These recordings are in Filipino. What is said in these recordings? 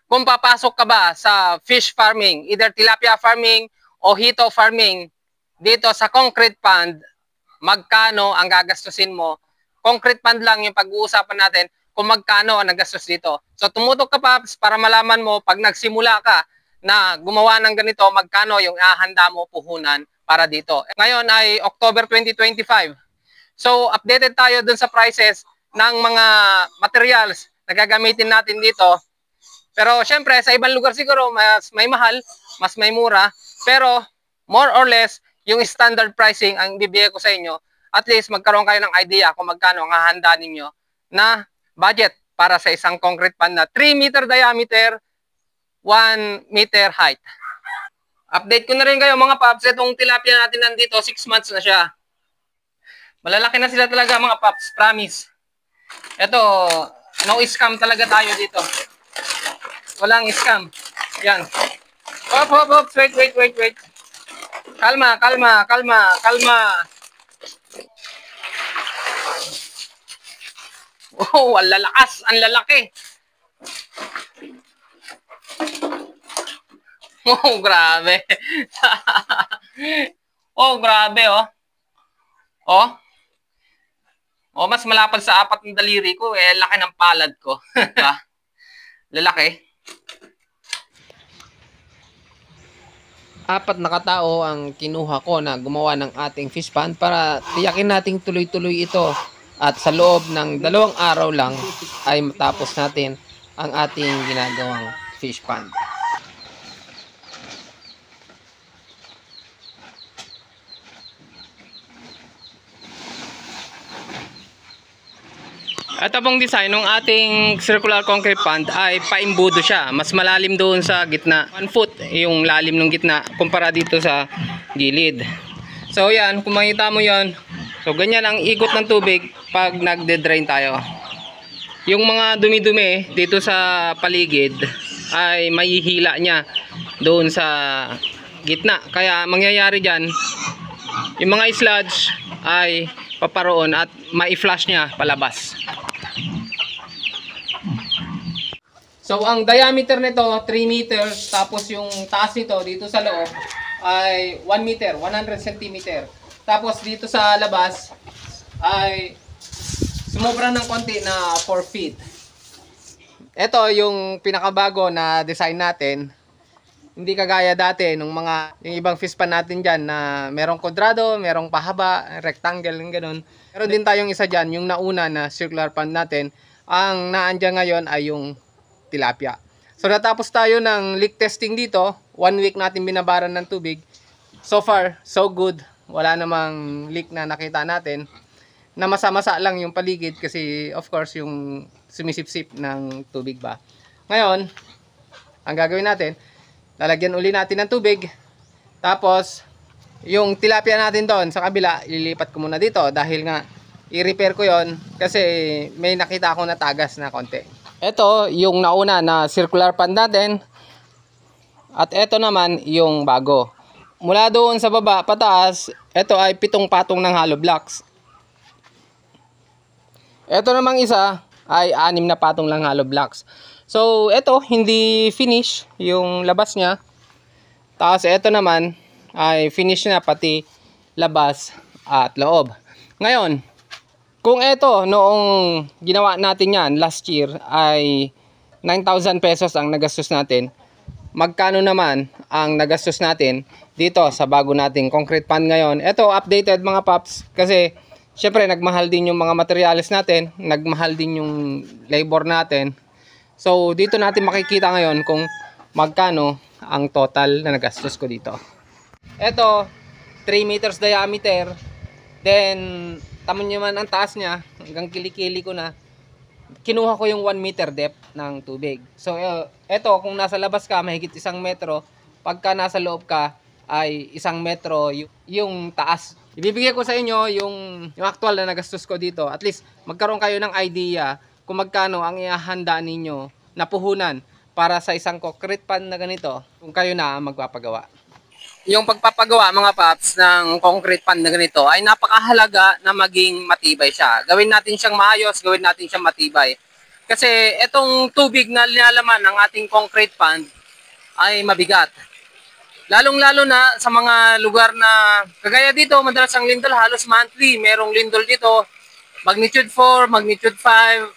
kung papasok ka ba sa fish farming, either tilapia farming o hito farming, dito sa concrete pond, magkano ang gagastusin mo? Concrete pond lang yung pag-uusapan natin kung magkano ang nagastos dito. So tumutok ka pa para malaman mo pag nagsimula ka na gumawa ng ganito, magkano yung ahanda mo puhunan para dito. Ngayon ay October 2025. So updated tayo dun sa prices ng mga materials na gagamitin natin dito. Pero syempre sa ibang lugar siguro mas may mahal, mas may mura. Pero more or less yung standard pricing ang bibigay ko sa inyo. At least magkaroon kayo ng idea kung magkano ang hahanda ninyo na budget para sa isang concrete pond na 3 meter diameter, 1 meter height. Update ko na rin kayo mga paps, itong tilapia natin nandito, 6 months na siya. Malalaki na sila talaga mga paps, promise. Ito, no scam talaga tayo dito. Walang scam. Yan. Hop, wait. Kalma. Oh, ang lalakas, ang lalaki. Oh, grabe. Oh, grabe, oh. Oh, mas malapad sa 4 ng daliri ko, eh, laki ng palad ko. Lalaki. 4 na katao ang kinuha ko na gumawa ng ating fish pond para tiyakin nating tuloy-tuloy ito. At sa loob ng 2 araw lang ay matapos natin ang ating ginagawang fish pond. Ito pong design ng ating circular concrete pond ay paimbudo siya. Mas malalim doon sa gitna. 1 foot yung lalim ng gitna kumpara dito sa gilid. So yan, kung makita mo yan. So ganyan ang ikot ng tubig pag nagde-drain tayo. Yung mga dumi-dumi dito sa paligid ay mahihila niya doon sa gitna. Kaya mangyayari dyan, yung mga sludge ay paparoon at mai-flush niya palabas. So ang diameter nito 3 meters, tapos yung taas nito dito sa loob ay 1 meter, 100 centimeter. Tapos dito sa labas ay sumobra ng konti na 4 feet. Ito yung pinakabago na design natin. Hindi kagaya dati nung yung ibang fish pan natin dyan na merong kwadrado, merong pahaba, rectangle, yung ganun. Meron din tayong isa dyan, yung nauna na circular pan natin. Ang naandyan ngayon ay yung tilapia. So natapos tayo ng leak testing dito. 1 week natin binabaran ng tubig. So far, so good. Wala namang leak na nakita natin. Na masa-masa lang yung paligid kasi of course yung sumisip-sip ng tubig ba. Ngayon, ang gagawin natin, lalagyan uli natin ng tubig. Tapos, yung tilapia natin doon sa kabila, ililipat ko muna dito dahil nga i-repair ko yon kasi may nakita ako na tagas na konti. Ito yung nauna na circular pond natin. At ito naman yung bago. Mula doon sa baba pataas, ito ay 7 patong ng hollow blocks. Ito namang isa ay 6 na patong lang hollow blocks. So ito hindi finish yung labas niya. Tapos ito naman ay finish na pati labas at loob. Ngayon, kung ito noong ginawa natin yan last year ay 9,000 pesos ang nagastos natin, magkano naman ang nagastos natin dito sa bago nating concrete pond ngayon? Ito updated mga paps kasi syempre nagmahal din yung mga materials natin, nagmahal din yung labor natin. So dito natin makikita ngayon kung magkano ang total na nagastos ko dito. Ito 3 meters diameter, then tamo nyo man ang taas niya, hanggang kilikili ko na. Kinuha ko yung 1 meter depth ng tubig. So, eto, kung nasa labas ka, mahigit 1 metro. Pagka nasa loob ka, ay 1 metro yung taas. Ibibigay ko sa inyo yung actual na nagastos ko dito. At least, magkaroon kayo ng idea kung magkano ang ihahanda ninyo na puhunan para sa isang concrete pond na ganito kung kayo na magpapagawa. Yung pagpapagawa mga paps ng concrete pond na ganito ay napakahalaga na maging matibay siya. Gawin natin siyang maayos, gawin natin siyang matibay. Kasi itong tubig na linalaman ng ating concrete pond ay mabigat. Lalong-lalo na sa mga lugar na kagaya dito, madalas ang lindol halos monthly. Merong lindol dito, magnitude 4, magnitude 5.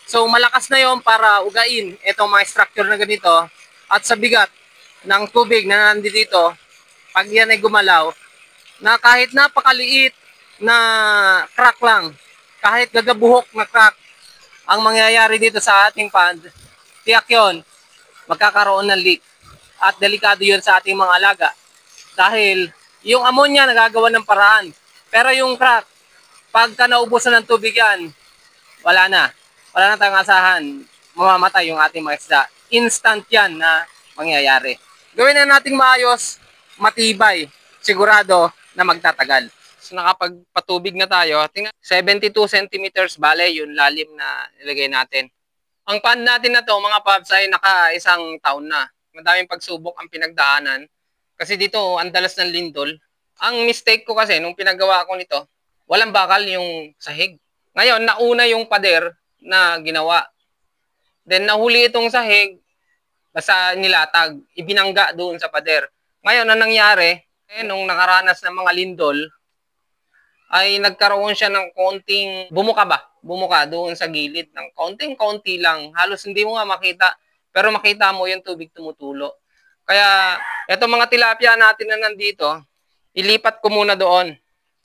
So malakas na yon para ugain itong mga structure na ganito. At sa bigat ng tubig na nandito, pag yan ay gumalaw, na kahit napakaliit na crack lang, kahit gagabuhok na crack, ang mangyayari dito sa ating pond, tiyak yun, magkakaroon ng leak. At delikado yun sa ating mga alaga. Dahil yung ammonia nagagawa ng paraan. Pero yung crack, pagka naubusan ng tubig yan, wala na. Wala na tayong asahan. Mamamatay yung ating mga isda. Instant yan na mangyayari. Gawin na nating maayos, matibay, sigurado na magtatagal. So nakapagpatubig na tayo. Tingnan, 72 centimeters bale yung lalim na nilagay natin. Ang pond natin na to, mga paps, ay naka-isang taon na. Madaming pagsubok ang pinagdaanan. Kasi dito, ang dalas ng lindol. Ang mistake ko kasi, nung pinagawa ko nito, walang bakal yung sahig. Ngayon, nauna yung pader na ginawa. Then, nahuli itong sahig, basta nilatag, ibinangga doon sa pader. Ngayon, ang nangyari, nung nakaranas ng mga lindol, ay nagkaroon siya ng konting bumuka doon sa gilid ng konting-konti lang. Halos hindi mo nga makita, pero makita mo yung tubig tumutulo. Kaya eto mga tilapia natin na nandito, ilipat ko muna doon.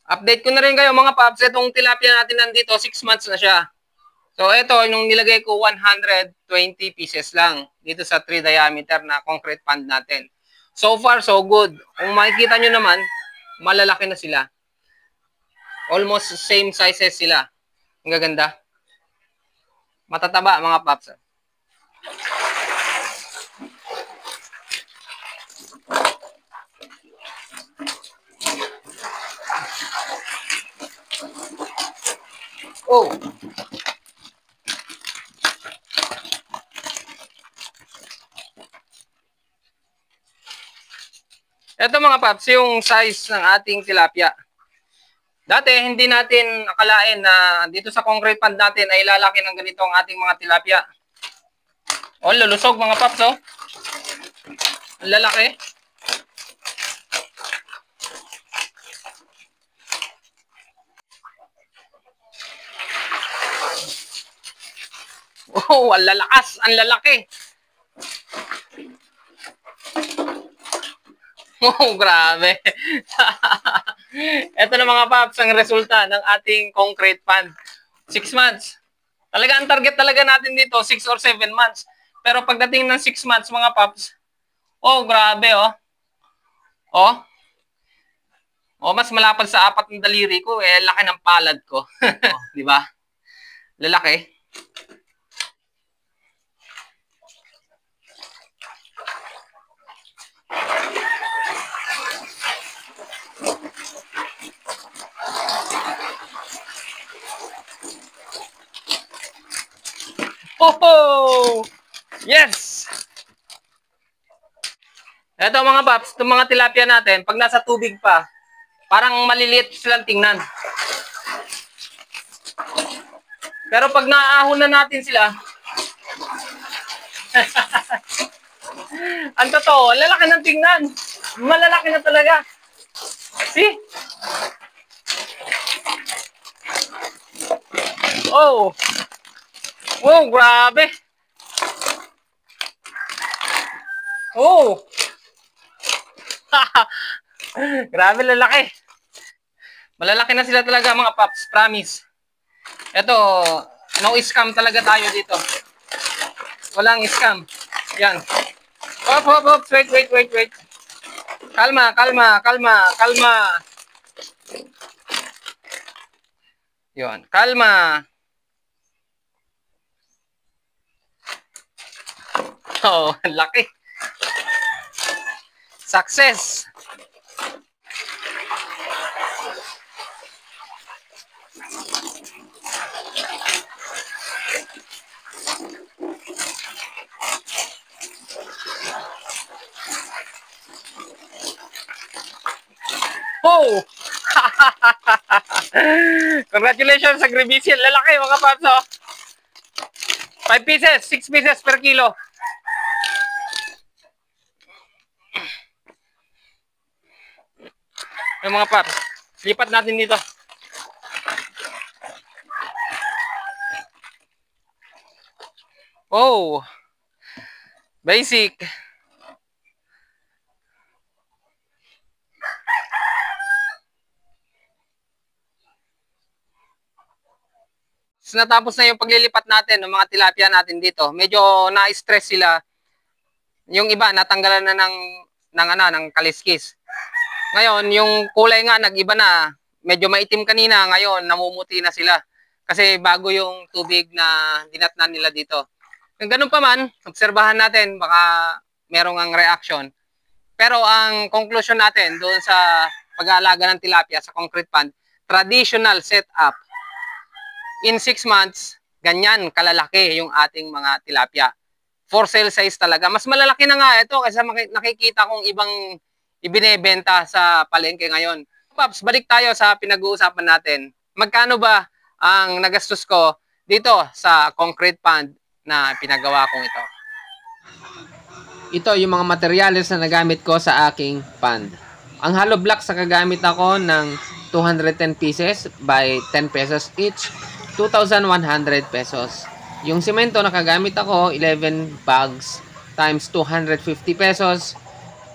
Update ko na rin kayo mga paps, itong tilapia natin nandito, 6 months na siya. So ito, nung nilagay ko 120 pieces lang dito sa 3 diameter na concrete pond natin. So far, so good. Kung makikita nyo naman, malalaki na sila. Almost same sizes sila. Ang gaganda. Matataba mga paps. Oh. Ito mga paps, yung size ng ating tilapia. Dati, hindi natin akalain na dito sa concrete pond natin ay lalaki ng ganito ang ating mga tilapia. O, lulusog mga paps, oh. Ang lalaki. Oh, ang lalakas, ang lalaki. Oh, grabe. Ito na mga paps, ang resulta ng ating concrete pond. 6 months. Talaga, ang target talaga natin dito, 6 or 7 months. Pero pagdating ng 6 months, mga paps, oh, grabe, oh. Oh. Oh, mas malapad sa 4 ng daliri ko, eh, laki ng palad ko. Oh, di ba? Lalaki. Oh! Yes! Ito mga paps, itong mga tilapia natin, pag nasa tubig pa, parang maliliit silang tingnan. Pero pag naaahon na natin sila, ang totoo, lalaki ng tingnan. Malalaki na talaga. See? Oh! Oh, grabe! Oh! Grabe, lalaki. Malalaki na sila talaga mga paps, promise. Ito, no scam talaga tayo dito. Walang scam. Yan. Hop, hop, hop. Wait. Kalma. Yun, kalma. Oh, laki. Success. Oh! Congratulations sa Grevisian. Lalaki mga paps, oh. 5 pieces, 6 pieces per kilo. Yung mga paps, lipat natin dito. Oh, basic. So, natapos na yung paglilipat natin ng mga tilapia natin dito. Medyo na-stress sila. Yung iba natanggalan na ng kaliskis. Ngayon, yung kulay nga nag-iba na. Medyo maitim kanina, ngayon namumuti na sila. Kasi bago yung tubig na dinatnan nila dito. Kung ganun pa man, obserbahan natin, baka merong ang reaction. Pero ang conclusion natin doon sa pag-aalaga ng tilapia sa concrete pond, traditional setup. In 6 months, ganyan kalalaki yung ating mga tilapia. For sale size talaga. Mas malalaki na nga ito kasi nakikita kong ibang ibinebenta sa palengke ngayon. Paps, balik tayo sa pinag-uusapan natin. Magkano ba ang nagastos ko dito sa concrete pond na pinagawa kong ito? Ito yung mga materyales na nagamit ko sa aking pond. Ang hollow blocks na kagamit ako ng 210 pieces by 10 pesos each, 2,100 pesos. Yung semento na kagamit ako, 11 bags times 250 pesos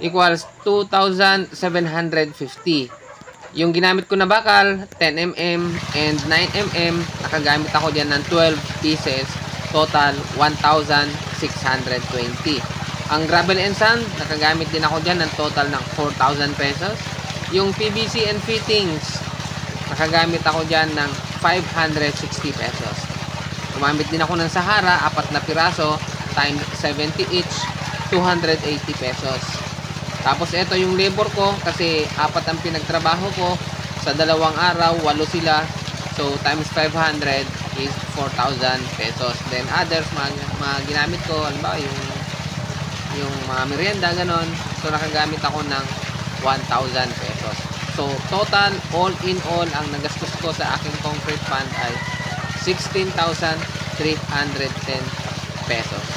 equals 2,750. Yung ginamit ko na bakal, 10mm and 9mm, nakagamit ako dyan ng 12 pieces, total 1,620. Ang gravel and sand, nakagamit din ako dyan ng total ng 4,000 pesos. Yung PVC and fittings, nakagamit ako dyan ng 560 pesos. Gumamit din ako ng Sahara, 4 na piraso, times 70 each, 280 pesos. Tapos ito yung labor ko, kasi 4 ang pinagtrabaho ko, sa 2 araw, 8 sila, so times 500 is 4,000 pesos. Then others, mga ginamit ko, halimbawa yung mga merienda, ganon, so nakagamit ako ng 1,000 pesos. So, total, all in all, ang nagastos ko sa aking concrete pond ay 16,310 pesos.